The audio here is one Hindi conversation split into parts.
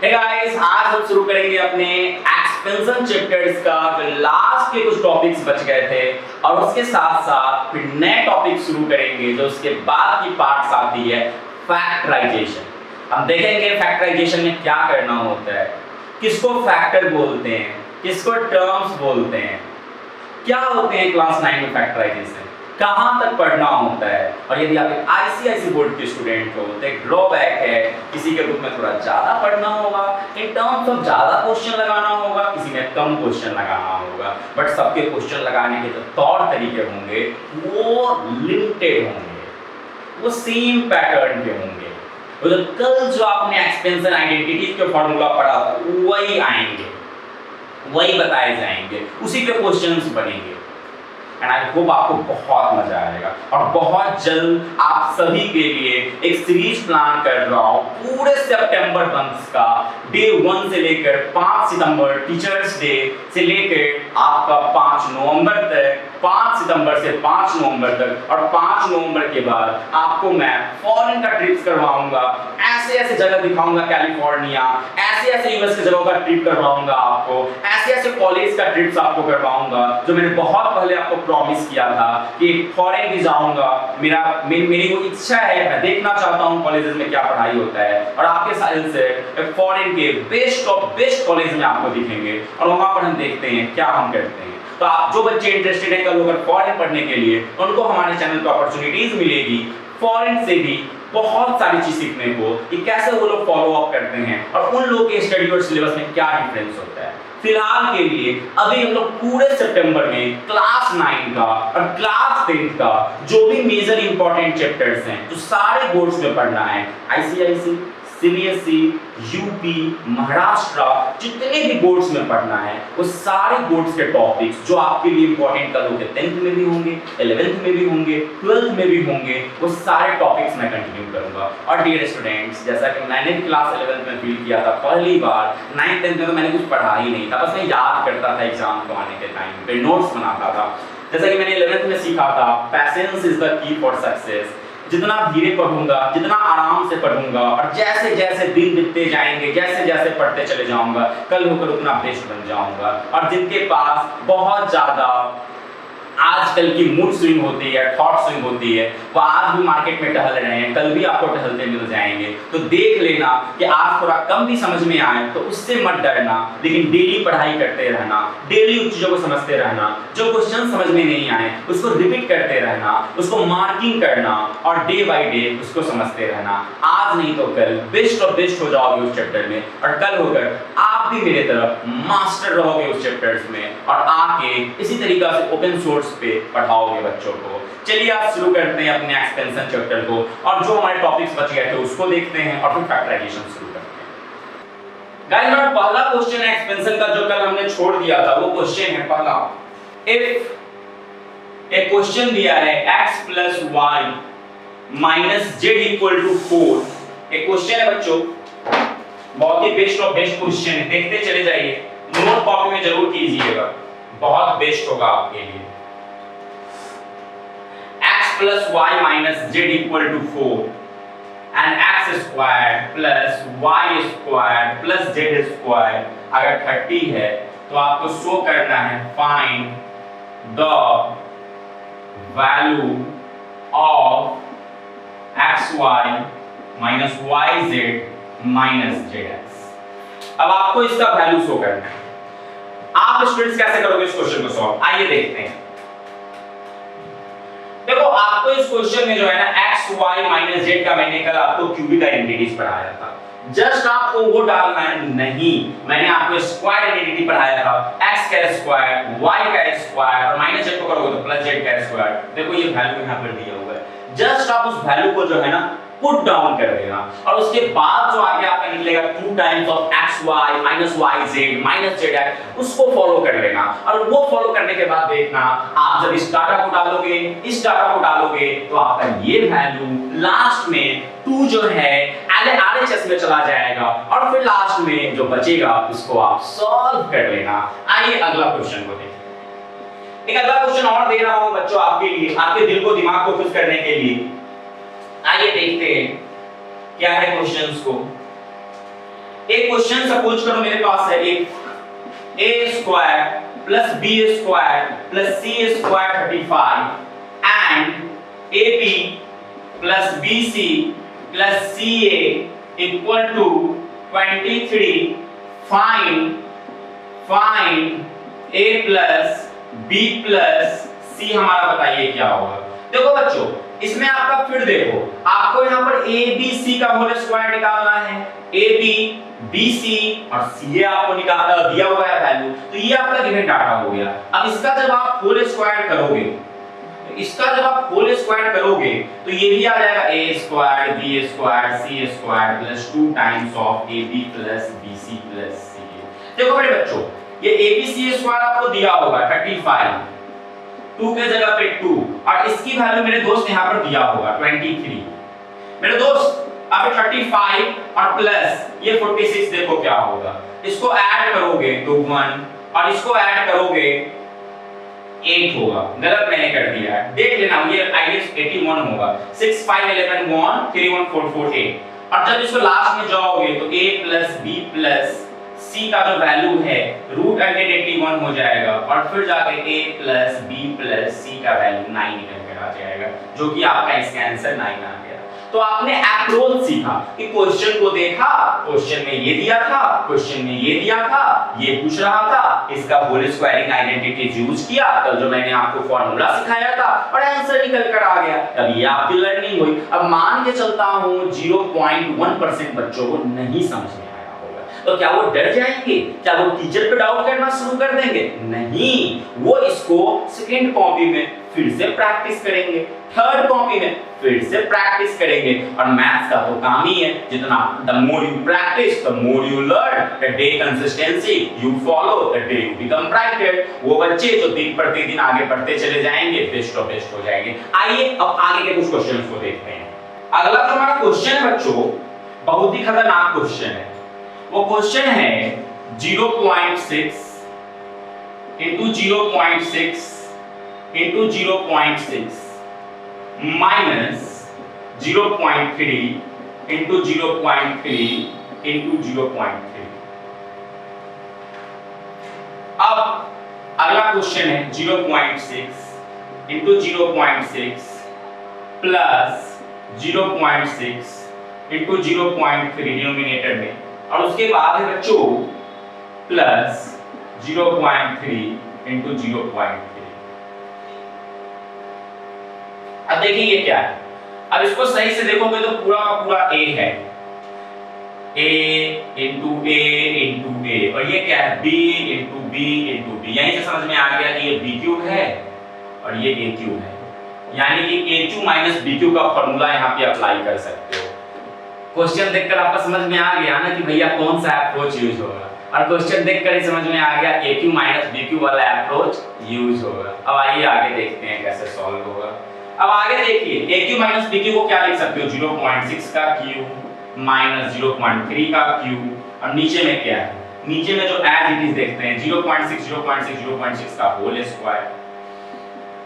हे गाइस, आज हम शुरू करेंगे अपने एक्सपेंशन चैप्टर्स का जो लास्ट के कुछ टॉपिक्स बच गए थे और उसके साथ साथ फिर नए टॉपिक शुरू करेंगे जो उसके बाद की पार्ट्स आती है फैक्टराइजेशन। हम देखेंगे फैक्टराइजेशन में क्या करना होता है, किसको फैक्टर बोलते हैं, किसको टर्म्स बोलते हैं, क्या होते हैं क्लास 9 में फैक्टराइजेशन, कहाँ तक पढ़ना होता है। और यदि आप एक आईसीआईसी बोर्ड के स्टूडेंट हो तो एक ड्रॉबैक है, किसी के ग्रुप में थोड़ा ज़्यादा पढ़ना होगा, इन टर्म्स ऑफ ज़्यादा क्वेश्चन लगाना होगा, किसी में कम क्वेश्चन लगाना होगा। बट सबके क्वेश्चन लगाने के जो तौर तरीके होंगे वो लिमिटेड होंगे, वो सेम पैटर्न के होंगे। वो जो कल जो आपने एक्सपेंशन आइडेंटिटीज के फॉर्मूला पढ़ा था वही आएंगे, वही बताए जाएंगे, उसी पे क्वेश्चंस बनेंगे। एंड आई होप आपको बहुत मजा आएगा और बहुत जल्द आप सभी के लिए एक सीरीज प्लान कर रहा हूँ पूरे सितंबर मंथ का, डे 1 से लेकर 5 सितंबर टीचर्स डे से लेकर आपका 5 नवंबर तक, 5 सितंबर से 5 नवंबर तक, और 5 नवंबर के बाद आपको मैं फॉरेन का ट्रिप्स करवाऊंगा, ऐसे ऐसे जगह दिखाऊंगा, कैलिफोर्निया, ऐसे ऐसे यूएस की जगहों का ट्रिप करवाऊंगा आपको, ऐसे ऐसे कॉलेज का ट्रिप्स आपको करवाऊंगा जो मैंने बहुत पहले आपको प्रॉमिस किया था कि फॉरेन भी जाऊंगा। मेरी वो इच्छा है, मैं देखना चाहता हूँ कॉलेजेस में क्या पढ़ाई होता है और आपके साइंस से फॉरेन के बेस्ट ऑफ बेस्ट कॉलेज में आपको दिखेंगे और वहां पर हम देखते हैं क्या हम करते हैं। तो आप जो बच्चे इंटरेस्टेड हैं कल होकर फॉरेन पढ़ने के लिए, उनको हमारे चैनल पर अपॉर्चुनिटीज मिलेगी फॉरेन से भी बहुत सारी चीज सीखने को कि कैसे वो लोग फॉलो अप करते हैं और उन लोगों के स्टडी और सिलेबस में क्या डिफरेंस होता है। फिलहाल के लिए अभी हम लोग पूरे सितंबर में क्लास 9 का और क्लास 10 का जो भी मेजर इंपॉर्टेंट चैप्टर्स हैं जो सारे बोर्ड्स में पढ़ना है, आईसीआईसी, सीबीएसई, यूपी, महाराष्ट्र, जितने भी बोर्ड्स में पढ़ना है वो सारे बोर्ड्स के टॉपिक्स जो आपके लिए इंपॉर्टेंट कल होंगे, 10th में भी होंगे, 11th में भी होंगे, 12th में भी होंगे, वो सारे टॉपिक्स मैं कंटिन्यू करूंगा। और डियर स्टूडेंट्स, जैसा कि मैंने भी क्लास 11th में फील किया था पहली बार, 9th 10th में तो मैंने कुछ पढ़ा ही नहीं था, बस मैं याद करता था एग्जाम को आने के टाइम पे, नोट्स बनाता था। जैसा कि मैंने 11th में सीखा था, patience is the key for success. जितना धीरे पढ़ूंगा, जितना आराम से पढ़ूंगा और जैसे जैसे दिन बीतते जाएंगे, जैसे जैसे पढ़ते चले जाऊंगा, कल होकर उतना बेस्ट बन जाऊंगा। और जिनके पास बहुत ज्यादा आजकल की मूड स्विंग होती है, थॉट स्विंग होती है, वो आज भी मार्केट में टहल रहे हैं, कल भी आपको टहलते मिल जाएंगे। तो देख लेना कि आज थोड़ा कम भी समझ में आए तो उससे मत डरना, लेकिन डेली पढ़ाई करते रहना, डेली उन चीजों को समझते रहना, जो क्वेश्चन समझ में नहीं आए उसको रिपीट करते रहना, उसको मार्किंग करना और डे बाय डे उसको समझते रहना। आज नहीं तो कल बेस्ट ऑफ बेस्ट हो जाओगे उस चैप्टर में और कल होकर आप भी मेरे तरफ मास्टर रहोगे उस चैप्टर्स में और आके इसी तरीका से ओपन सोर्स पे पढ़ाओगे बच्चों को। चलिए आज शुरू करते हैं अपने एक्सपेंशन चैप्टर को और जो हमारे टॉपिक्स बच गए थे उसको देखते हैं और फिर फैक्टराइजेशन शुरू करते हैं। गाइस, हमारा पहला क्वेश्चन है एक्सपेंशन का जो कल हमने छोड़ दिया था, वो क्वेश्चन है पहला, इफ एक क्वेश्चन दिया है x + y - z = 4। एक क्वेश्चन है बच्चों, बहुत ही बेस्ट ऑफ बेस्ट क्वेश्चन है, देखते चले जाइए, नोट कॉपी में जरूर कीजिएगा, बहुत बेस्ट होगा आपके लिए। x + y - z = 4 and x² + y² + z² अगर 30 है तो आपको शो करना है find the value of xy - yz - zx। अब आपको इसका वैल्यू शो करना है। आप स्टूडेंट्स कैसे करोगे इस क्वेश्चन को सॉल्व, आइए देखते हैं। देखो, आपको इस क्वेश्चन में जो है ना x y - z का मैंने कल आपको क्यूबिक आइडेंटिटीज पढ़ाया था, जस्ट आपको वो डालना है। नहीं, मैंने आपको स्क्वायर आइडेंटिटी पढ़ाया था, x का स्क्वायर, y का स्क्वायर और -z को करोगे तो +z का स्क्वायर। देखो ये वैल्यू यहां पर दिया हुआ है, जस्ट आप उस वैल्यू को जो है ना पुट डाउन कर देना और उसके बाद जो आगे आपका निकलेगा 2 times of xy - yz - zx उसको फॉलो कर लेना। और वो फॉलो करने के बाद देखना, आप जब इस डाटा को डालोगे, इस डाटा को डालोगे तो आपका ये वैल्यू लास्ट में 2 जो है RHS में चला जाएगा और फिर लास्ट में जो बचेगा उसको आप सॉल्व कर लेना। आइए अगला क्वेश्चन को देखें। एक अगला क्वेश्चन और दे रहा हूं बच्चों आपके लिए, आपके दिल को दिमाग को खुश करने के लिए। आइए देखते हैं क्या है क्वेश्चंस को। एक क्वेश्चन सपोज करो मेरे पास है एक a square plus b square plus c square 35 and ab plus bc plus ca equal to 23 find a plus b plus c हमारा बताइए क्या होगा। देखो बच्चों इसमें आपका फिर देखो आपको यहाँ पर a b c का होल स्क्वायर निकालना है, a b b c और c आपको निकालना दिया हुआ है वैल्यू, तो ये आपका गिवन डाटा हो गया। अब इसका जब आप होल स्क्वायर करोगे तो ये भी आ जाएगा a square b square c square plus 2 times of ab plus bc plus ca। देखो बड़े बच्चों ये abc स्क्वायर आपको दिया होगा 35, 2 के जगह पे 2 और इसकी वैल्यू मेरे दोस्त यहाँ पर दिया होगा 23। मेरे दोस्त अब 35 और प्लस ये 46 देखो क्या होगा, इसको ऐड करोगे तो 1 और इसको ऐड करोगे 8 होगा। गलत मैंने कर दिया है, देख लेना ये आईएस 81 होगा। 6 5 11 1 3 1 4 4 8 और जब इसको लास्ट में जाओगे तो a plus b plus c का जो वैल्यू है रूट अंडर 81 हो जाएगा और फिर जाके a plus b plus c का वैल्यू 9 निकल कर आ जाएगा, जो कि आपका इसका आंसर 9 आ गया। तो आपने अप्रोच सीखा कि क्वेश्चन को देखा, क्वेश्चन में ये दिया था, क्वेश्चन में ये दिया था, ये पूछ रहा था, इसका होल स्क्वायरिंग आइडेंटिटी यूज किया, कल जो मैंने आपको फार्मूला सिखाया था और आंसर निकल कर आ गया। अब ये आपकी लर्निंग हुई। अब मान के चलता हूं 0.1% बच्चों को नहीं समझ में तो क्या वो डर जाएंगे? क्या वो टीचर पे डाउट करना शुरू कर देंगे? नहीं, वो इसको सेकंड कॉपी में फिर से प्रैक्टिस करेंगे, थर्ड कॉपी में फिर से प्रैक्टिस करेंगे और मैथ्स का तो काम ही है जितना the more you practice the more you learn, the day consistency you follow the day you become brighter. वो बच्चे जो दिन प्रतिदिन आगे बढ़ते चले जाएंगे बेस्ट ऑफ बेस्ट हो जाएंगे। आइए अब आगे के कुछ क्वेश्चंस को देखते हैं। अगला जो हमारा क्वेश्चन है बच्चों बहुत ही खतरनाक क्वेश्चन है। वो क्वेश्चन है 0.6 into 0.6 into 0.6 minus 0.3 into 0.3 into 0.3। अब अगला क्वेश्चन है 0.6 into 0.6 plus 0.6 into 0.3 डिनोमिनेटर में और उसके बाद है बच्चों प्लस 0.3 into 0.3। अब देखिए ये क्या है, अब इसको सही से देखोगे तो पूरा का पूरा a है, a into a into a और ये क्या है b into b into b। यहीं से समझ में आ गया कि ये b क्यूब है और ये a क्यूब है, यानी कि a cube minus b cube का फॉर्मूला यहाँ पे अप्लाई कर सकते हो। क्वेश्चन देखकर आपका समझ में आ गया ना कि भैया कौन सा अप्रोच यूज होगा, और क्वेश्चन देखकर ही समझ में आ गया a cube minus b cube वाला अप्रोच यूज होगा। अब आइए आगे देखते हैं कैसे सॉल्व होगा। अब आगे देखिए a cube minus b cube को क्या लिख सकते हो, 0.6 का क्यूब माइनस 0.3 का क्यूब और नीचे में क्या है, नीचे में जो एज इट इज देखते हैं 0.6 का whole square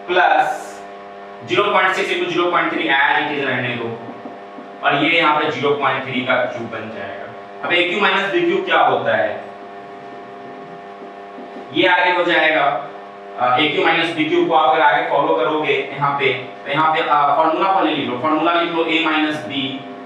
plus 0.6 into 0.3 as it is रहने दो और ये यहाँ पे 0.3 का क्यूब बन जाएगा। अब a cube minus b cube क्या होता है, ये आगे हो जाएगा a cube minus b cube को आप अगर आगे फॉलो करोगे यहाँ पे फॉर्मूला पर लिख लो, a माइनस b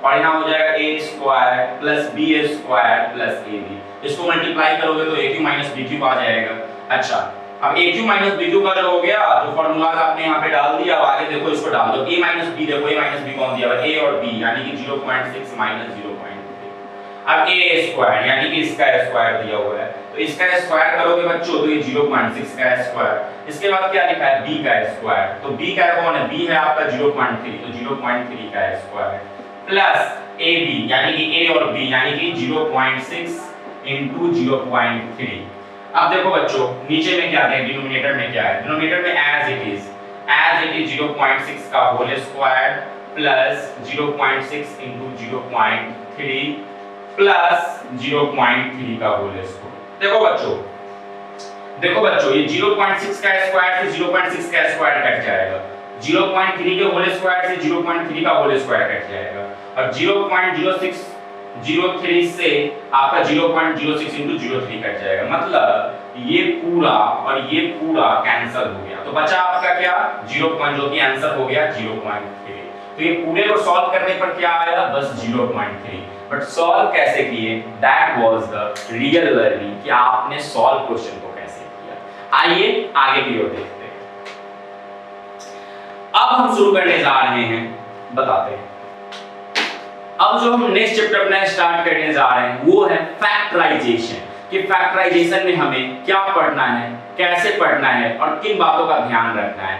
और यहाँ हो जाएगा a square plus b square plus ab। इसको मल्टीप्लाई करोगे तो a cube minus b cube आ जाएगा। अच्छा अब a cube minus b cube का जो हो गया, जो फॉर्मूला आपने यहाँ पे डाल दिया, अब आगे देखो इसको डाल दो a माइनस b, देखो a माइनस b कौन दिया हुआ है, a और b यानी कि 0.6 माइनस 0.3। अब a स्क्वायर यानी कि इसका स्क्वायर दिया हुआ है, तो इसका स्क्वायर करोगे बच्चों तो ये 0.6 का स्क्वायर। इसके बाद क्या लिखा है b का स्क्वायर, तो b का कौन है, b है आपका 0.3, तो 0.3 का स्क्वायर प्लस ab यानी कि a और b यानी कि 0.6 into 0.3। अब देखो बच्चों नीचे में क्या है, डिनोमिनेटर में क्या है, डिनोमिनेटर में एज इट इज 0.6 का whole square plus 0.6 into 0.3 plus 0.3 का होल स्क्वायर। देखो बच्चों ये 0.6 का स्क्वायर से 0.6 का स्क्वायर कट जाएगा, 0.3 के होल स्क्वायर से 0.3 का होल स्क्वायर कट जाएगा और 0.06 03 से आपका 0.06 इंटू 03 कट जाएगा, मतलब ये पूरा और ये पूरा कैंसिल हो गया, तो बचा आपका क्या 0. जो कि आंसर हो गया 0.3। तो ये पूरे को सॉल्व करने पर क्या आया, बस 0.3। बट सॉल्व कैसे किए, that was the real learning कि आपने सॉल्व क्वेश्चन को कैसे किया। आइए आगे की ओर देखते हैं। अब हम शुरू करने जा रहे हैं, बताते हैं। अब जो हम नेक्स्ट चैप्टर अपना स्टार्ट करने जा रहे हैं वो है फैक्टराइजेशन, कि फैक्टराइजेशन में हमें क्या पढ़ना है, कैसे पढ़ना है और किन बातों का ध्यान रखना है।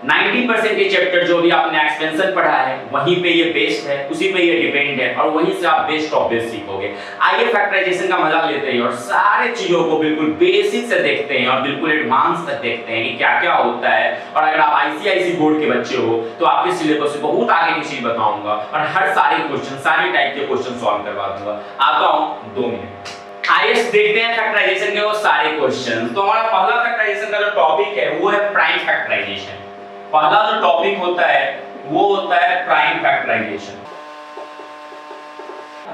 90% ये चैप्टर जो भी आपने एक्सपेंशन पढ़ा है वहीं पे ये बेस्ड है, उसी पे ये डिपेंड है और वहीं से आप बेस्ट ऑफ बेस्ट सीखोगे। आइए फैक्टराइजेशन का मजा लेते हैं और सारे चीजों को बिल्कुल बेसिक से देखते हैं और बिल्कुल एडवांस तक देखते हैं कि क्या क्या होता है। और अगर आप आईसीआईसी बोर्ड के बच्चे हो तो आपके सिलेबस से बहुत आगे की चीज बताऊंगा और हर सारे क्वेश्चन, सारे टाइप के क्वेश्चन सॉल्व करवा दूंगा। आता हूं 2 मिनट। आइए देखते हैं फैक्टराइजेशन के वो सारे क्वेश्चन। तो हमारा पहला फैक्टराइजेशन का जो टॉपिक है वो है प्राइम फैक्टराइजेशन। पहला जो टॉपिक होता है वो होता है प्राइम फैक्टराइजेशन।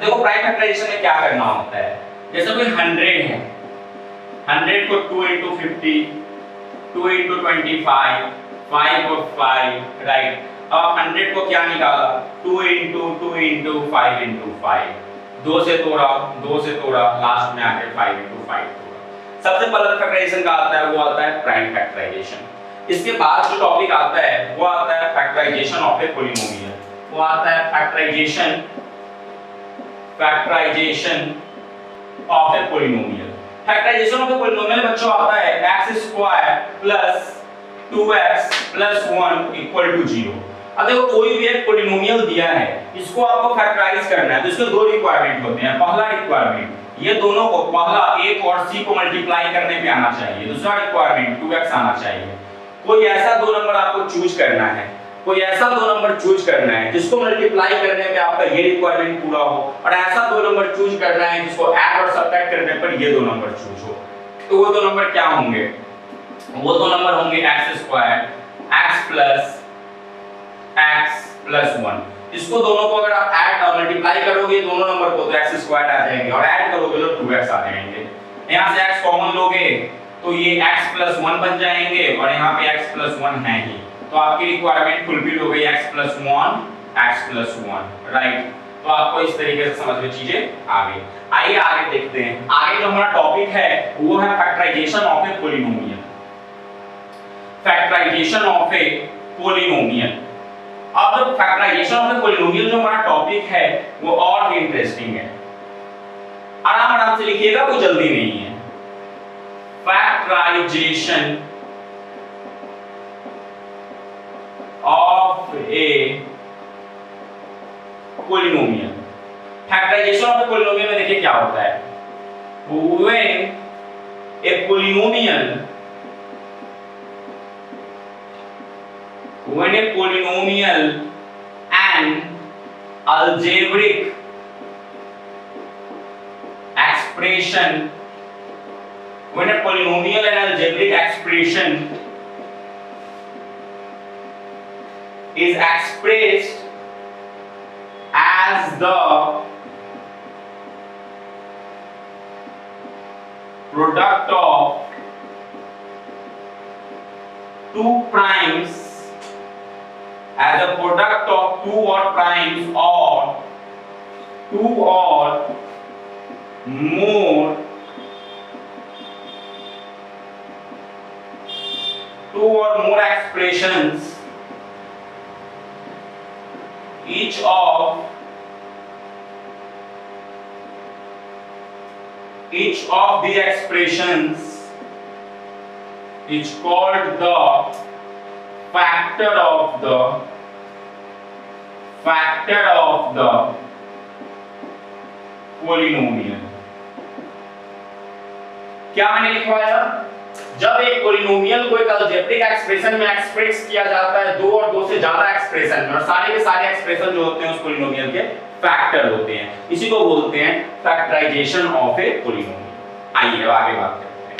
देखो प्राइम फैक्टराइजेशन में क्या करना होता है, जैसे कोई 100 है, 100 को 2 into 50, 2 into 25, 5 और 5, राइट। अब 100 को क्या निकाला, 2 into 2 into 5 into 5, 2 से तोड़ा, 2 से तोड़ा, लास्ट में आके 5 into 5 तोड़ा। सबसे पहला फैक्टराइजेशन का आता है वो आता है प्राइम फैक्टराइजेशन। इसके बाद जो टॉपिक आता है वो आता है फैक्टराइजेशन ऑफ ए पॉलिनोमियल। वो आता है factorisation of a polynomial. Factorisation of a polynomial बच्चों आता है x² plus 2x plus 1 equal to 0। अब देखो कोई भी एक पॉलिनोमियल दिया है, इसको आपको फैक्टराइज करना है तो इसके 2 रिक्वायरमेंट होते हैं। पहला रिक्वायरमेंट ये दोनों को, पहला a और c को मल्टीप्लाई करने पे आना चाहिए, दूसरा रिक्वायरमेंट 2x आना चाहिए। कोई ऐसा 2 नंबर आपको चूज करना है, कोई ऐसा 2 नंबर चूज करना है जिसको मल्टीप्लाई करने पे आपका ये रिक्वायरमेंट पूरा हो, और ऐसा 2 नंबर चूज करना है जिसको ऐड और सब्ट्रैक्ट करने पर ये 2 नंबर चूज हो। तो वो 2 नंबर क्या होंगे, वो 2 नंबर होंगे x² x प्लस 1। इसको दोनों को अगर आप ऐड और मल्टीप्लाई करोगे दोनों नंबर को तो x² आ जाएंगे, और ऐड करोगे तो 2x आ जाएंगे। यहां से x कॉमन लोगे तो ये x प्लस 1 बन जाएंगे और यहाँ पे x प्लस 1 है ही, तो आपकी रिक्वायरमेंट फुलफिल हो गई x प्लस 1, राइट। तो आपको इस तरीके से समझ में चीजें आ गई। आइए आगे देखते हैं। आगे जो हमारा टॉपिक है वो है factorisation of a polynomial. Factorisation of a polynomial. अब जो फैक्टराइजेशन ऑफ ए पॉलिनोमियल जो हमारा टॉपिक है वो और भी इंटरेस्टिंग है। आराम आराम से लिखिएगा, कोई जल्दी नहीं है। Factorization of a polynomial। Factorization of a polynomial में देखिए क्या होता है, when a polynomial and algebraic expression, when a polynomial and algebraic expression is expressed as the product of 2 primes, as a product of 2 odd primes or 2 or more 2 or more expressions, each of these expressions is called the factor of the polynomial। क्या मैंने लिखवाया, जब एक पॉलिनोमियल को एक अलजेब्रिक एक्सप्रेशन में एक्सप्रेस किया जाता है 2 और 2 से ज्यादा एक्सप्रेशन में, और सारे के सारे एक्सप्रेशन जो होते हैं उस पॉलिनोमियल के फैक्टर होते हैं, इसी को बोलते हैं फैक्टराइजेशन ऑफ ए पॉलिनोमियल। आइए अब आगे बात करते हैं।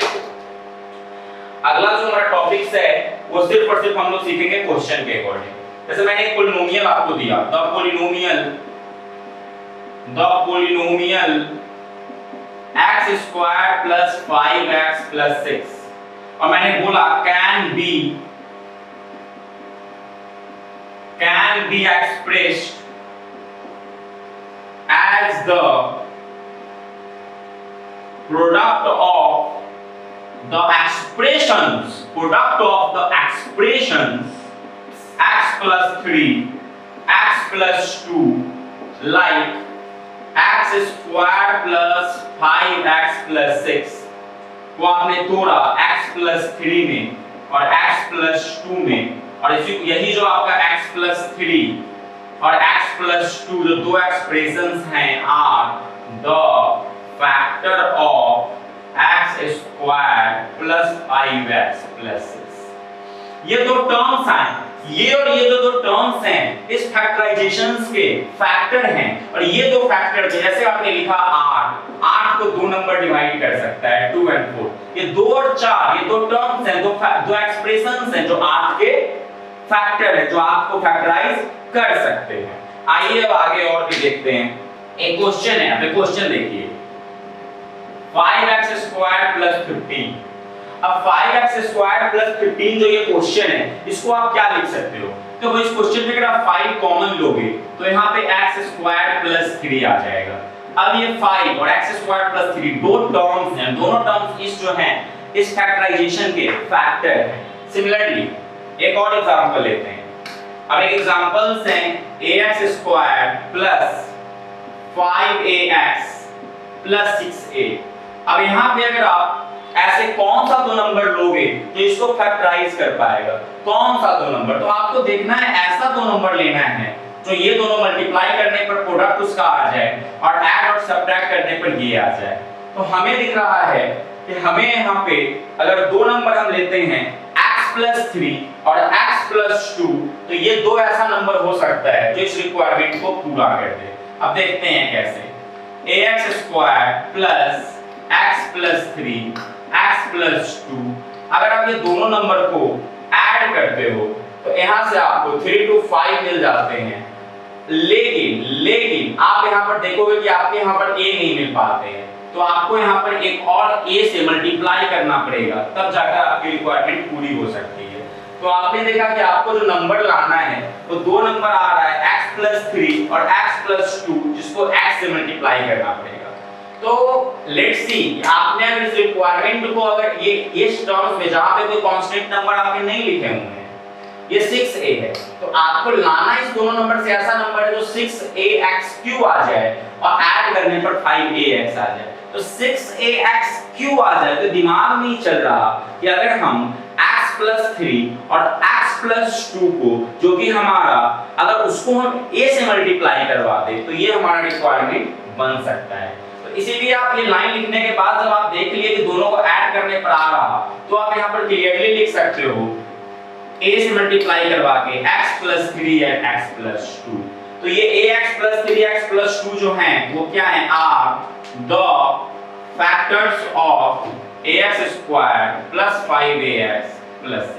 अगला जो हमारा टॉपिक्स है वो सिर्फ और सिर्फ हम लोग सीखेंगे क्वेश्चन के अकॉर्डिंग। जैसे मैंने एक पॉलिनोमियल आपको दिया, the polynomial the polynomial x square plus 5x plus 6, और मैंने बोला can be expressed as the product of the expressions x plus 3 x plus 2 like x square plus 5x plus 6 को आपने तोड़ा x plus 3 में और x plus 2 में, और यही जो आपका x plus 3 और x plus 2 जो दो एक्सप्रेशंस हैं are the factor of x square plus 5x plus 6। ये दो टर्म्स हैं, ये और ये जो दो टर्म्स हैं इस फैक्टराइजेशंस के फैक्टर हैं, और ये दो फैक्टर जैसे आपने लिखा r 8 को दो नंबर डिवाइड कर सकता है 2 और 4, ये 2 और 4 ये दो टर्म्स हैं, दो एक्सप्रेशंस हैं जो 8 के फैक्टर है जो आपको फैक्टराइज कर सकते हैं। आइए अब आगे और भी देखते हैं। एक क्वेश्चन है, आप क्वेश्चन देखिए 5x स्क्वायर प्लस 15। अब 5x स्क्वायर प्लस 15 जो ये क्वेश्चन है इसको आप क्या लिख सकते हो? तो वो इस क्वेश्चन में अगर आप 5 कॉमन लोगे तो यहाँ पे x स्क्वायर प्लस 3 आ जाएगा। अब ये 5 और x स्क्वायर प्लस 3 दो टर्म्स हैं, दोनों टर्म्स इस जो हैं इस फैक्टराइजेशन के फैक्टर हैं। सिमिलरली एक और एग्जांपल लेते हैं। अब एक एग्जांपल्स हैं ax square plus 5ax plus 6a। अब यहाँ पे अगर आप ऐसे कौन सा दो नंबर लोगे तो इसको फैक्टराइज कर पाएगा? कौन सा दो नंबर? तो आपको देखना है ऐसा दो नंबर लेना है जो ये दोनों मल्टीप्लाई करने पर प्रोडक्ट उसका आ जाए और ऐड और सब्ट्रैक्ट करने पर ये आ जाए। तो हमें दिख रहा है कि हमें यहाँ पे अगर दो नंबर हम लेते हैं x प्लस 3 और x प्लस 2 तो ये दो ऐसा नंबर हो सकता है जो इस रिक्वायरमेंट को पूरा कर दे। अब देखते हैं कैसे। ax square plus x plus 3 x plus 2, अगर आप ये दोनों नंबर को ऐड करते हो तो यहाँ से आपको 3 to 5 मिल जाते हैं। लेकिन आप यहाँ पर देखोगे कि आपके यहाँ पर a नहीं मिल पाते हैं, तो आपको यहाँ पर एक और a से मल्टीप्लाई करना पड़ेगा, तब जाकर आपकी रिक्वायरमेंट पूरी हो सकती है। तो आपने देखा कि आपको जो नंबर लाना है तो दो नंबर आ रहा है x प्लस 3 और x प्लस 2 जिसको x से मल्टीप्लाई करना पड़ेगा। तो लेट्स सी आपने अगर इस रिक्वायरमेंट को अगर ये इस टर्म्स में जहां पे कोई कांस्टेंट नंबर आपने नहीं लिखे हुए हैं, ये 6a है, तो आपको लाना इस दोनों नंबर से ऐसा नंबर है जो 6ax³ आ जाए और ऐड करने पर 5ax आ जाए। तो 6ax³ आ जाए तो दिमाग में ही चल रहा कि अगर हम x प्लस 3 और x प्लस 2 को जो कि हमारा अगर उसको हम a से मल्टीप्लाई करवा दे तो ये हमारा रिक्वायरमेंट बन सकता है। तो इसीलिए आप ये लाइन लिखने के बाद जब आप देख लिए कि दोनों को ऐड करने पर आ रहा तो आप यहाँ पर क्लियरली लिख सकते हो a से मल्टीप्लाई करवा के x plus 3 and x plus 2। तो ये ax प्लस 3x प्लस 2 जो हैं वो क्या है? Are the factors of ax square plus 5ax plus 6।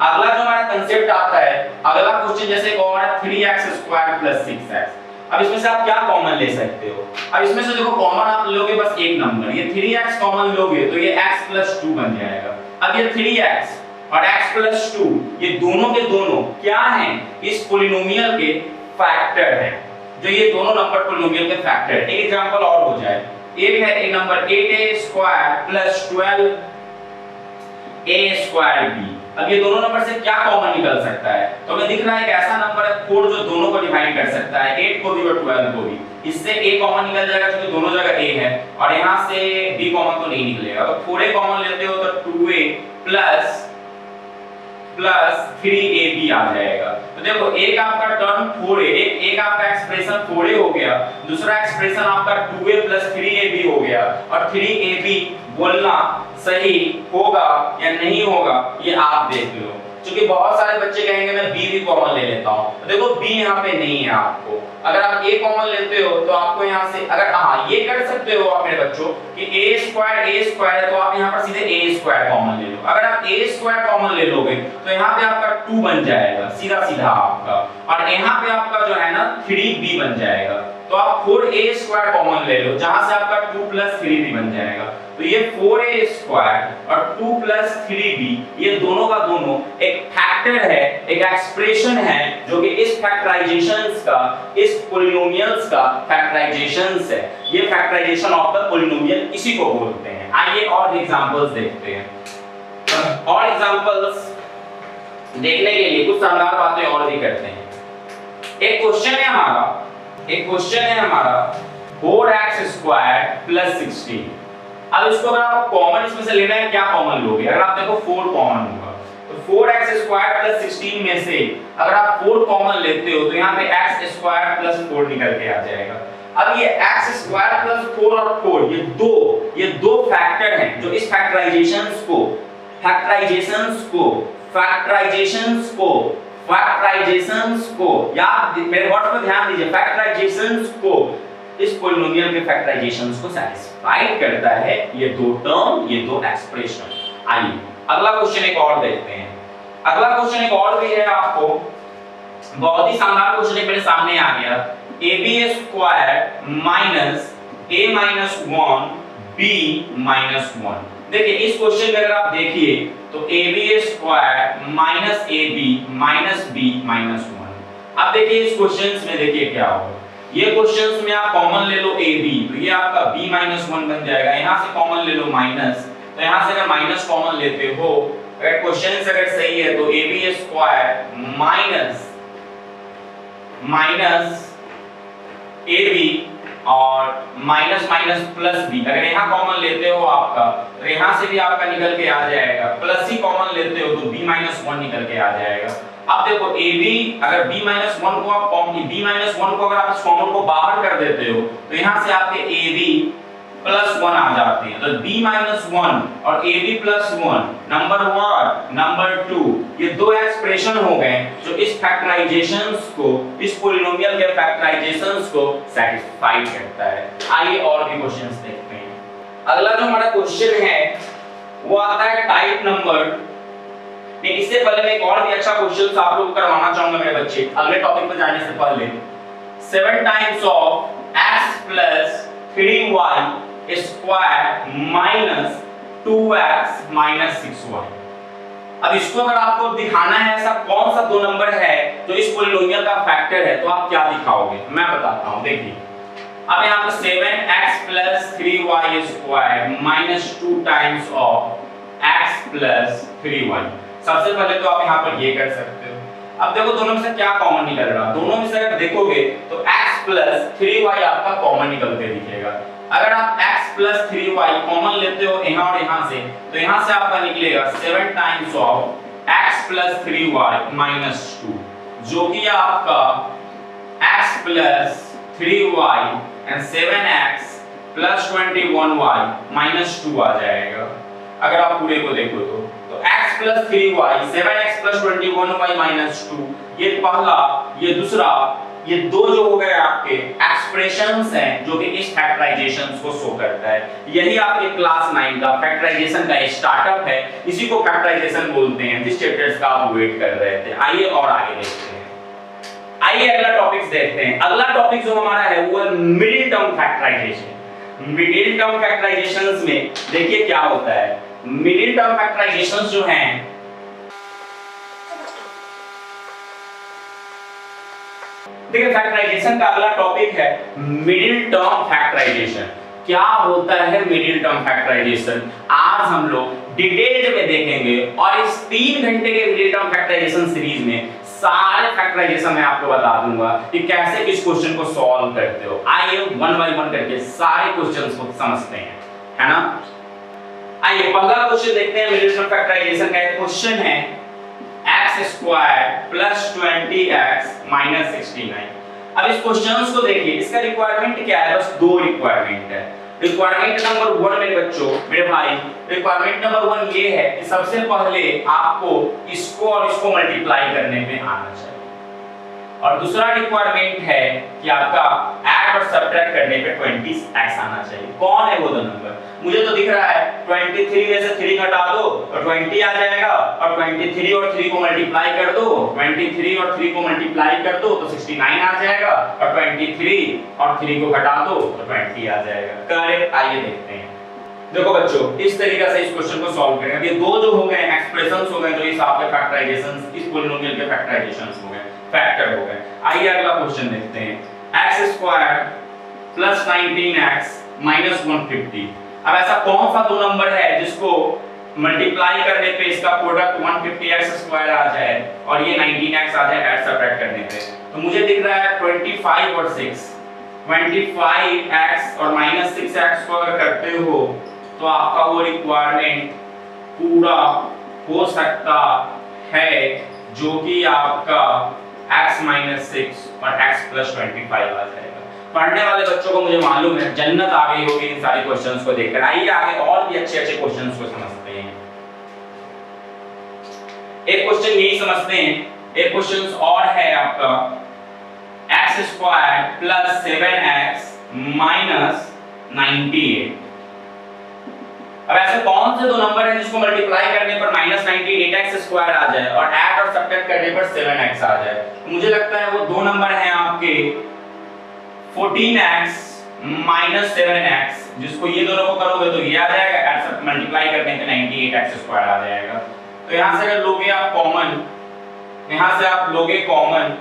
अगला जो हमारा कंसेप्ट आता है, अगला क्वेश्चन जैसे एक और है 3x स्क्वायर प्लस 6x। अब इसमें से आप क्या कॉमन ले सकते हो? अब इसमें से देखो कॉमन आप लोगे बस एक नंबर, ये 3x कॉमन लोगे तो ये x प्लस 2 बन जाएगा। अब ये 3x और x प्लस 2 ये दोनों के दोनों क्या हैं? इस पोलिनोमियल के फैक्टर हैं, जो ये दोनों नंबर पोलिनोमियल के फैक्टर है। एक एग्जांपल और हो जाए, एक है एक number 8a square plus 12a square b। अब ये दोनों नंबर से क्या कॉमन निकल सकता है? तो हमें दिख रहा है एक ऐसा नंबर है 4 जो दोनों को डिवाइड कर सकता है, 8 को भी और 12 को भी। इससे a कॉमन निकल जाएगा क्योंकि दोनों जगह a है, और यहाँ से b कॉमन तो नहीं निकलेगा। तो 4a कॉमन लेते हो तो 2a प्लस 3ab आ जाएगा। तो देखो एक आपका टर्म 4a, एक आपका एक्सप्रेशन 4a हो गया, दूसरा एक्सप्रेशन आपका 2a प्लस 3ab हो गया, और 3ab बोलना सही होगा या नहीं होगा ये आप देख लो। क्योंकि बहुत सारे बच्चे कहेंगे मैं b भी कॉमन ले लेता हूं, तो देखो b यहाँ पे नहीं है आपको। अगर आप a कॉमन लेते हो तो आपको यहाँ से अगर हाँ ये कर सकते हो आप मेरे बच्चों कि a स्क्वायर है तो आप यहाँ पर सीधे a स्क्वायर कॉमन ले लो। अगर आप a स्क्वायर कॉमन ले लोगे तो यहाँ पे आपका 2 बन जाएगा सीधा सीधा आपका, और यहाँ पे आपका जो है ना 3b बन जाएगा। तो आप 4a² कॉमन ले लो, जहां से आपका 2 + 3b बन जाएगा। तो ये 4a² और 2 + 3b ये दोनों का दोनों एक फैक्टर है, एक एक्सप्रेशन है जो कि इस फैक्टराइजेशंस का, इस पॉलिनोमियल्स का फैक्टराइजेशंस है। ये फैक्टराइजेशन ऑफ द पॉलिनोमियल इसी को बोलते हैं। आइए और एग्जांपल्स देखते हैं। और एग्जांपल्स देखने के लिए कुछ शानदार बातें और भी करते हैं। एक क्वेश्चन है हमारा 4x² + 16। अब इसको अगर आपको कॉमन इसमें से लेना है, क्या कॉमन लोगे? अगर आप देखो 4 कॉमन होगा, तो 4x² + 16 में से अगर आप 4 कॉमन लेते हो तो यहाँ पे x² + 4 निकल के आ जाएगा। अब ये x² + 4 और 4 ये दो फैक्टर हैं जो इस फैक्टराइजेशंस को याद, मेरे वर्ड पर ध्यान दीजिए, फैक्टराइजेशंस को, इस पॉलिनोमियल के फैक्टराइजेशंस को सैटिस्फाई करता है। ये दो टर्म, ये दो एक्सप्रेशन। आइए अगला क्वेश्चन एक और देखते हैं। अगला क्वेश्चन एक और भी है, आपको बहुत ही शानदार क्वेश्चन है, मेरे सामने आ गया। ab² - a - 1 b - 1। देखिए इस क्वेश्चन में अगर आप देखिए तो ab² - ab - b - 1। अब देखिए इस क्वेश्चंस में देखिए क्या होगा। ये क्वेश्चंस में आप कॉमन ले लो ab, तो ये आपका b - 1 बन जाएगा। यहां से कॉमन ले लो माइनस, तो यहां से अगर माइनस कॉमन लेते हो, अगर क्वेश्चंस अगर सही है तो ab² माइनस ab और माइनस माइनस प्लस b, अगर यहाँ कॉमन लेते हो आपका तो यहाँ से भी आपका निकल के आ जाएगा, प्लस ही कॉमन लेते हो तो b - 1 निकल के आ जाएगा। अब देखो ab, अगर b - 1 को आप अगर आप इस कॉमन को बाहर कर देते हो तो यहाँ से आपके ab +1 आ जाते हैं। तो b - 1 और ab +1 नंबर 1 नंबर 2 ये दो एक्सप्रेशन हो गए जो इस फैक्टराइजेशंस को, इस पॉलिनोमियल के फैक्टराइजेशंस को सैटिस्फाई करता है। आइए और भी क्वेश्चंस देखते हैं। अगला जो हमारा क्वेश्चन है वो आता है टाइप नंबर। नहीं, इससे पहले मैं एक और भी अच्छा क्वेश्चन आप लोग करवाना चाहूंगा मेरे बच्चे, अगले टॉपिक पर जाने से पहले। 7 times of x + 3y - 2x - 6y। अब इसको अगर आपको दिखाना है ऐसा कौन सा दो नंबर है जो इस पॉलिनोमियल का फैक्टर है, तो आप क्या दिखाओगे? मैं बताता हूं, देखिए। अब यहाँ पर 7x + 3y² - 2 times of x + 3y। सबसे पहले तो आप यहाँ पर ये कर सकते हो। अब देखो दोनों में से क्या कॉमन निकल रहा है। दोनों में से अगर देखोगे तो x + 3y आपका कॉमन निकलते दिखेगा। अगर आप x + 3y कॉमन लेते हो यहाँ और यहाँ से, तो यहाँ से आपका निकलेगा 7 टाइम्स ऑफ x + 3y - 2, जो कि आपका x + 3y and 7x + 21y - 2 आ जाएगा। अगर आप पूरे को देखो तो x + 3y 7x + 21y - 2, ये पहला, ये दूसरा, ये दो जो हो गए आपके एक्सप्रेशंस हैं जो कि इस फैक्टराइजेशंस को शो करता है। यही आपके क्लास 9 का फैक्टराइजेशन का स्टार्टअप है, इसी को फैक्टराइजेशन बोलते हैं, जिस चैप्टर्स का आप वेट कर रहे थे। आइए और आगे देखते हैं। आइए अगला टॉपिक्स देखते हैं। अगला टॉपिक जो हमारा है वो है middle term factorisation. Middle term factorisations में देखिए क्या होता है। मिडिल टर्म फैक्टराइजेशंस जो हैं, देखिए फैक्टराइजेशन का अगला टॉपिक है मिडिल टर्म फैक्टराइजेशन। क्या होता है मिडिल टर्म फैक्टराइजेशन, आज हम लोग डिटेल में देखेंगे। और इस 3 घंटे के मिडिल टर्म फैक्टराइजेशन सीरीज में सारे फैक्टराइजेशन मैं आपको बता दूंगा कि कैसे किस क्वेश्चन को सॉल्व करते हो। आइए 1 बाय 1 करके सारे क्वेश्चंस को समझते हैं, है ना। आइए पहला क्वेश्चन देखते हैं मिडिल टर्म फैक्टराइजेशन का। एक क्वेश्चन है x² + 20x - 69। अब इस क्वेश्चंस को देखिए, इसका रिक्वायरमेंट क्या है? बस 2 रिक्वायरमेंट है। रिक्वायरमेंट नंबर 1 मेरे बच्चों, मेरे भाई, रिक्वायरमेंट नंबर 1 ये है कि सबसे पहले आपको इसको और इसको मल्टीप्लाई करने में आना चाहिए। और दूसरा रिक्वायरमेंट है कि आपका ऐड और सब्ट्रैक्ट करने पे 20x आना चाहिए। कौन है वो दो नंबर? मुझे तो दिख रहा है 23 में से 3 घटा दो तो 20 आ जाएगा, और 23 और 3 को मल्टीप्लाई कर दो, 23 और 3 को मल्टीप्लाई कर दो तो 69 आ जाएगा, और 23 और 3 को घटा दो तो 20 आ जाएगा। करेक्ट। आइए देखते हैं। देखो बच्चों, इस तरीके से इस क्वेश्चन को सॉल्व करेंगे। ये दो जो हो गए एक्सप्रेशंस हो गए, जो इस आपके फैक्टराइजेशंस, इस पॉलिनोमियल के फैक्टराइजेशंस हो गए, फैक्टर हो गए। आइए अगला क्वेश्चन देखते हैं। x² + 19x - 150। अब ऐसा कौन सा दो नंबर है जिसको मल्टीप्लाई करने पे इसका प्रोडक्ट 150x² आ जाए और ये 19x आ जाए ऐड सब्ट्रैक्ट करने पे? तो मुझे दिख रहा है 25 और 6, 25x और -6x को अगर करते हो तो आपका वो रिक्वायरमेंट पूरा हो सकता है, जो कि आपका x - 6 और x + 25 आ जाएगा। पढ़ने वाले बच्चों को मुझे मालूम है जन्नत आ गई होगी इन सारे क्वेश्चंस को देखकर। आइए आगे और भी अच्छे अच्छे क्वेश्चंस को समझते हैं। एक क्वेश्चन यही समझते हैं। एक क्वेश्चन और है आपका x² + 7x - 98। अब ऐसे कौन से दो नंबर हैं जिसको मल्टीप्लाई करने पर -98x² आ जाए और ऐड और सब्ट्रैक्ट करने पर 7x आ जाए? तो मुझे लगता है वो दो नंबर हैं आपके 14x - 7x, जिसको ये दोनों को करोगे तो ये आ जाएगा, ऐड सब मल्टीप्लाई करने पे 98x² आ जाएगा। तो यहां से अगर लोगे आप कॉमन, यहां से आप लोगे कॉमन,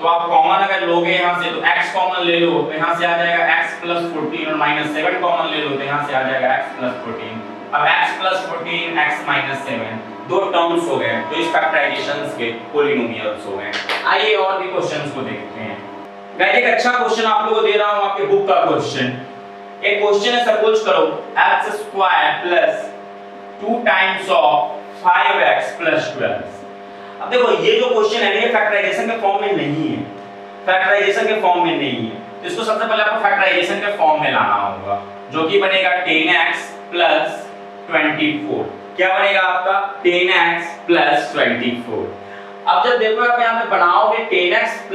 तो आप कॉमन अगर लोगे यहां से तो x कॉमन ले लो, तो यहां से आ जाएगा x + 14, और -7 कॉमन ले लो तो यहां से आ जाएगा x + 14। अब x + 14 x - 7 दो टर्म्स हो गए, तो इस फैक्टराइजेशंस के पॉलिनोमियल्स हो गए। आइए और भी क्वेश्चंस को देखते हैं। गाइस एक अच्छा क्वेश्चन आप लोगों को दे रहा हूं, आपके बुक का क्वेश्चन। एक क्वेश्चन है, सपोज करो x² + 2 टाइम्स ऑफ 5x + 12। अब देखो ये जो क्वेश्चन है ये फैक्टराइजेशन के फॉर्म में नहीं है, फैक्टराइजेशन के फॉर्म में नहीं है। तो इसको सबसे पहले आपको फैक्टराइजेशन के फॉर्म में लाना होगा, जो कि बनेगा 10x + 24। क्या बनेगा आपका? 10x + 24। अब जब देखो आप यहां पे बनाओगे 10x +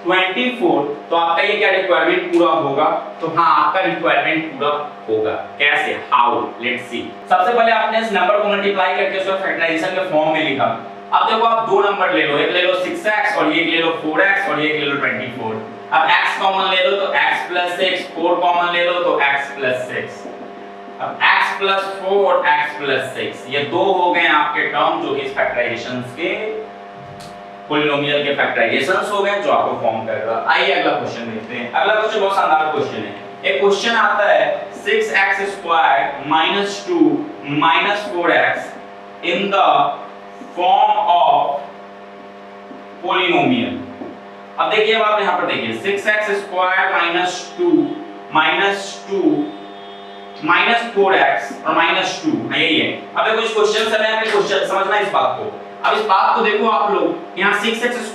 24 तो आपका ये क्या रिक्वायरमेंट पूरा होगा? तो हाँ, आपका रिक्वायरमेंट पूरा होगा। कैसे? हाउ? Let's see. सबसे पहले आपने इस नंबर को मल्टीप्लाई करके उसको फैक्टराइजेशन के फॉर्म में लिखा। अब देखो आप दो नंबर ले लो, एक ले लो 6x और एक ले लो 4x और एक ले लो 24। अब x कॉमन ले लो तो x + 6, 4 कॉमन ले लो तो x + 6। अब x + 4 x + 6 ये दो हो गए आपके टर्म जो इस फैक्टराइजेशंस के पॉलिनोमियल के फैक्टराइजेशंस हो गए, जो आपको फॉर्म करेगा। आइए अगला क्वेश्चन देखते हैं। अगला क्वेश्चन बहुत शानदार क्वेश्चन है। एक क्वेश्चन आता है 6x² - 2 - 4x in the form of polynomial. अब देखिए, अब आप यहां पर देखिए 6x² - 2 - 2 - 4x और -2 यही है। अब देखो इस क्वेश्चन से मैं क्वेश्चन समझना इस बात को। अब इस बात को देखो आप लोग, यहाँ 6x² - 2 -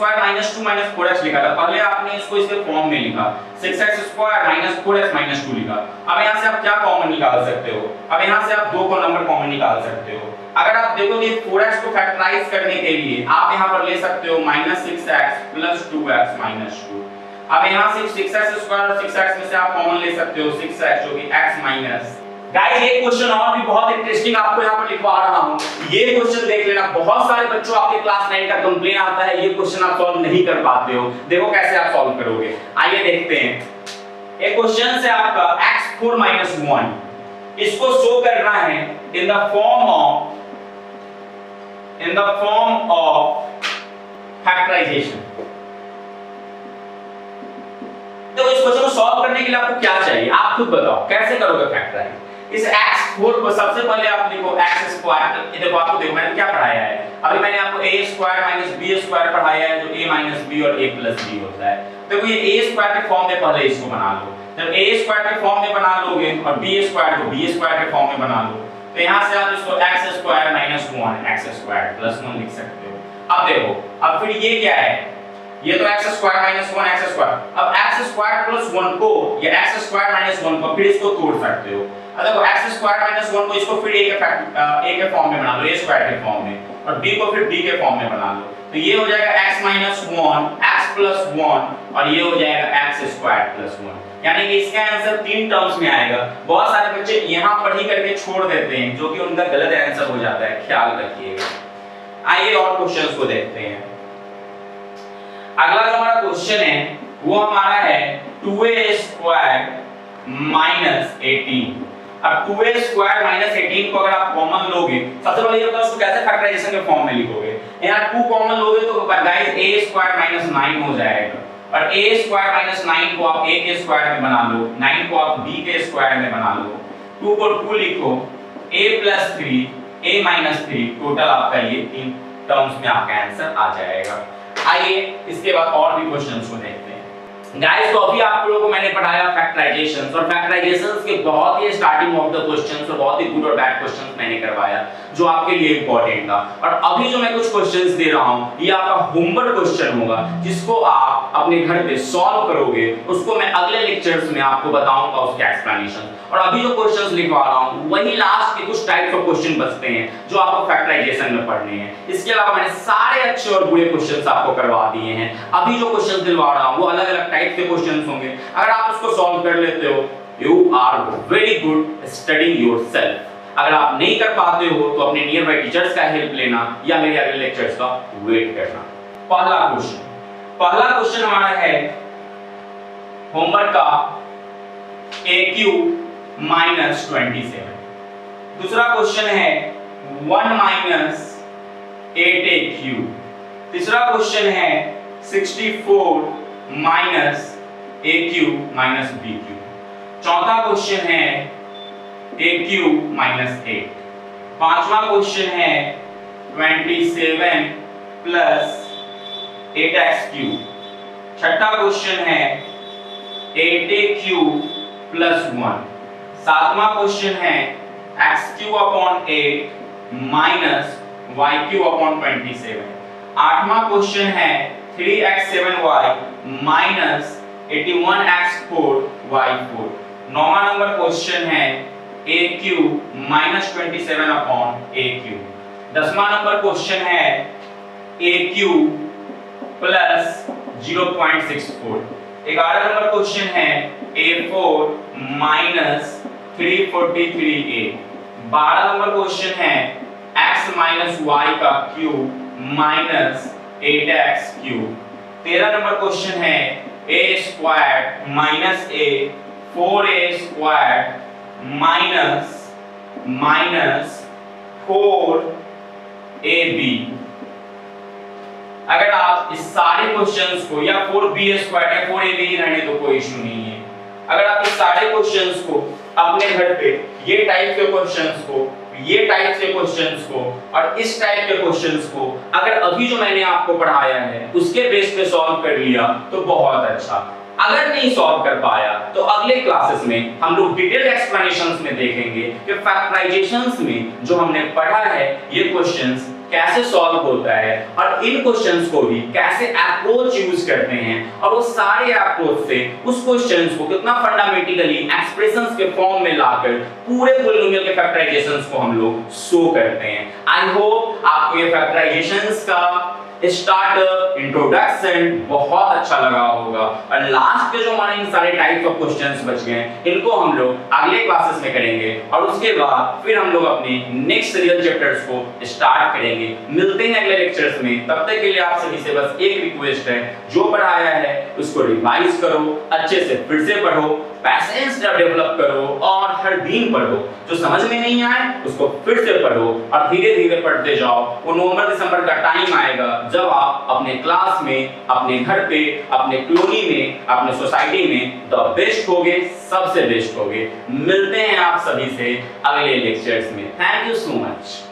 4x लिखा था, पहले आपने इसको इसके फॉर्म में लिखा, 6x² - 4x - 2 लिखा। अब यहाँ से आप क्या कॉमन निकाल सकते हो? अब यहाँ से आप दो को नंबर कॉमन निकाल सकते हो। अगर आप देखोगे 4x को फैक्टराइज करने के लिए आप यहाँ पर ले सकते हो -6x + 2x - 2। अब यहाँ से 6x² और 6x में से आप कॉमन ले सकते हो 6x, जो कि x माइनस। गाइस एक क्वेश्चन और भी बहुत इंटरेस्टिंग आपको यहाँ पर लिखवा रहा हूँ, ये क्वेश्चन देख लेना। बहुत सारे बच्चों आपके क्लास 9 का कंप्लेन आता है ये क्वेश्चन आप सॉल्व नहीं कर पाते हो। देखो कैसे आप सॉल्व करोगे। आइए देखते हैं। एक क्वेश्चन से आपका x4 - 1 इसको शो करना है in the form of factorisation. तो इस क्वेश्चन को सॉल्व करने के लिए आपको क्या चाहिए, आप खुद बताओ कैसे करोगे फैक्टराइज। इस x4 को सबसे पहले आप लिखो x²। ये देखो आपको देखो मैंने क्या पढ़ाया है, अभी मैंने आपको a² - b² पढ़ाया है, जो a - b और a + b होता है। देखो ये a² के फॉर्म में पहले इसको बना लो। जब a² के फॉर्म में बना लोगे और b² को b² के फॉर्म में बना लो, तो यहां से आप इसको x² - 1 x² + 1 लिख सकते हो। अब देखो, अब फिर ये क्या है, ये तो x² - 1 x²। अब x² + 1 को या x² - 1 को फिर इसको तोड़ सकते हो। अब देखो x² - 1 को इसको फिर a के फॉर्म में बना लो, a² के फॉर्म में, और b को फिर b के फॉर्म में बना लो। तो ये हो जाएगा x माइनस 1 x प्लस 1 और ये हो जाएगा x स्क्वायर प्लस 1, यानी कि इसका आंसर 3 टर्म्स में आएगा। बहुत सारे बच्चे यहाँ पढ़ी करके छोड़ देते हैं, जो कि उनका गलत आंसर हो जाता है, ख्याल रखिएगा। आइए और क्वेश्चंस को देखते हैं। अगला जो हमारा क्वेश्चन है वो हमारा है 2a स्क्वायर माइनस 18। अब 2a स्क्वायर माइनस 18 को अगर आप कॉमन लोगे, सबसे पहले ये बताओ उसको कैसे फैक्टराइजेशन के फॉर्म में लिखोगे। यहाँ 2 कॉमन लोगे तो गाइस a स्क्वायर माइनस 9 हो जाएगा, और a स्क्वायर माइनस 9 को आप a के स्क्वायर में बना लो, 9 को आप b के स्क्वायर में बना लो, 2 को 2 लिखो, a plus 3 a minus 3, total आपका ये 3 टर्म्स में आपका आंसर आ जाएगा। आइए इसके बाद और भी क्वेश्चंस को देखते हैं। गाइस तो अभी आप लोगों को मैंने पढ़ाया फैक्टराइजेशंस, और फैक्टराइजेशंस के बहुत ही स्टार्टिंग ऑफ द क्वेश्चंस और बहुत ही गुड और बैड क्वेश्चंस मैंने करवाया जो आपके लिए इंपॉर्टेंट था। और अभी जो मैं कुछ क्वेश्चंस दे रहा हूं ये आपका होमवर्क क्वेश्चन होगा, जिसको आप अपने घर पे सॉल्व करोगे, उसको मैं अगले लेक्चर्स में आपको बताऊंगा उसके एक्सप्लेनेशन। और अभी जो क्वेश्चंस लिखवा रहा हूं वही लास्ट के कुछ टाइप्स ऑफ क्वेश्चन बचते हैं जो आपको फैक्टराइजेशन में पढ़ने हैं। इसके अलावा मैंने सारे अच्छे और बुरे क्वेश्चंस आपको करवा दिए हैं। अभी जो क्वेश्चंस दिलवा रहा हूं वो अलग अलग टाइप के क्वेश्चंस होंगे। अगर आप उसको सॉल्व कर लेते हो, you are very good studying yourself. अगर आप नहीं कर पाते हो तो अपने नियर बाय टीचर्स का हेल्प लेना या मेरे अगले लेक्चर्स का वेट करना। पहला क्वेश्चन हमारा है होमवर्क का AQ माइनस 27। दूसरा क्वेश्चन है 1 माइनस 8AQ। तीसरा क्वेश्चन है 64 माइनस AQ माइनस BQ। चौथा क्वेश्चन है AQ माइनस 8। पांचवा क्वेश्चन है 27 प्लस 8x3। छठा क्वेश्चन है 8AQ प्लस 1। सातवां क्वेश्चन है x³ upon 8 minus y³ upon 27। आठवां क्वेश्चन है 3x7y माइनस 81x4y4। नौवां नंबर क्वेश्चन है AQ माइनस 27 अपॉन AQ। 10वां नंबर क्वेश्चन है AQ प्लस 0.64। 11 नंबर क्वेश्चन है A4 minus 343A। 12 number question है x माइनस y का cube minus 8x cube. 13 number question है a square minus a 4a square minus 4ab। अगर आप इस सारे क्वेश्चंस को, या 4b स्क्वायर या 4ab ही रहने तो कोई इशू नहीं है, अगर आप इस सारे क्वेश्चंस को अपने घर पे ये टाइप के क्वेश्चंस को, ये टाइप के क्वेश्चंस को और इस टाइप के क्वेश्चंस को अगर अभी जो मैंने आपको पढ़ाया है उसके बेस पे सॉल्व कर लिया तो बहुत अच्छा। अगर नहीं सॉल्व कर पाया तो अगले क्लासेस में हम लोग डिटेल एक्सप्लेनेशंस में देखेंगे कि फैक्टराइजेशंस में जो हमने पढ़ा है ये क्वेश्चंस कैसे सॉल्व होता है और इन क्वेश्चंस को भी कैसे अप्रोच यूज करते हैं, और वो सारे अप्रोच से उस क्वेश्चंस को कितना फंडामेंटली एक्सप्रेशंस के फॉर्म में लाकर पूरे पॉलिनोमियल के फैक्टराइजेशंस को हम लोग शो करते हैं। आई होप आपको ये फैक्टराइजेशंस का स्टार्टर इंट्रोडक्शन बहुत अच्छा लगा होगा, और लास्ट के जो हमारे इन सारे टाइप्स ऑफ क्वेश्चंस बच गए इनको हम लोग अगले क्लासेस में करेंगे, और उसके बाद फिर हम लोग अपने नेक्स्ट रियल चैप्टर्स को स्टार्ट करेंगे। मिलते हैं अगले लेक्चर्स में, तब तक के लिए आप सभी से बस एक रिक्वेस्ट है, जो पढ़ाया है उसको रिवाइज करो, अच्छे से फिर से पढ़ो, पैसेंस डेवलप करो और हर दिन पढ़ो। जो समझ में नहीं आए उसको फिर से पढ़ो और धीरे धीरे पढ़ते जाओ। वो नवंबर दिसंबर का टाइम आएगा जब आप अपने क्लास में, अपने घर पे, अपने कॉलोनी में, अपने सोसाइटी में द बेस्ट होगे, सबसे बेस्ट होगे। मिलते हैं आप सभी से अगले लेक्चर्स में। Thank you so much.